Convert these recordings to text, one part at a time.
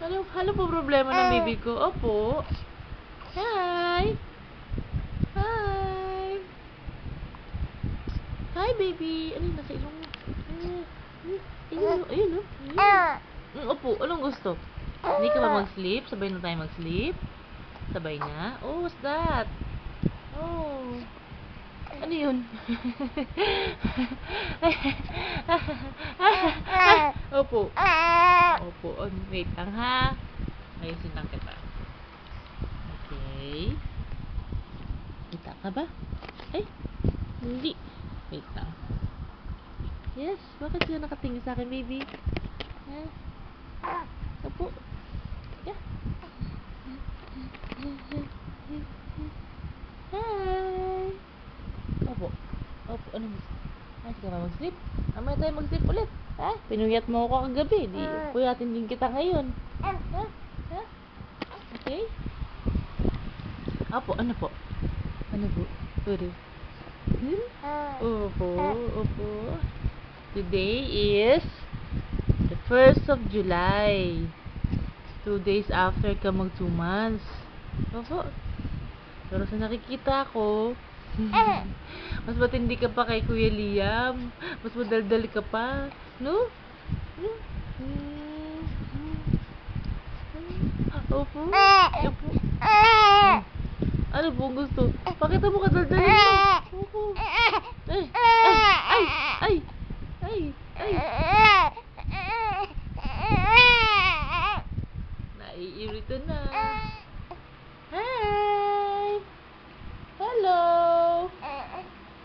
Ano po problema ng baby ko? Opo. Hi! Hi! Hi, baby! Ano yung nasa ilong mo? Ayun, ayun, oh. Ayun. Opo, anong gusto? Hindi ka ba mag-sleep? Sabay na tayo mag-sleep? Sabay na? Oh, what's that? Oh. Ano yun? Opo. Opo. Wait lang ha. Ayusin lang kita. Okay. Kita ka ba? Ay, hindi. Wait lang. Yes, bakit ka nakatingin sa akin, baby? Ha? Opo. Yeah. Hi! Opo. Opo, ano gusto? Ay, ka ba mag-sleep? Mamaya tayo mag-sleep ulit. Ha? Pinuyat mo ako kagabi. Di, puyatin din kita ngayon. Ha? Ha? Okay? Opo, ano po? Ano po? Sorry. Opo, opo. Today is the 1st of July. 2 days after ka mag 2 months. Opo. Pero sa nakikita ko, mas matindi ka pa kay Kuya Liam. Mas madaldal ka pa. No? No? Opo. Opo. Ano po gusto? Pakita mo kadaldalin mo. Opo. Ay! Ay! Ay! Ay! Ay! Naiirito na. Hi! Hello!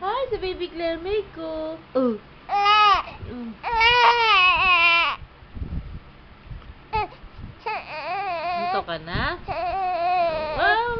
Hi sa baby Claire May ko. Oh. Dito ka na? Wow!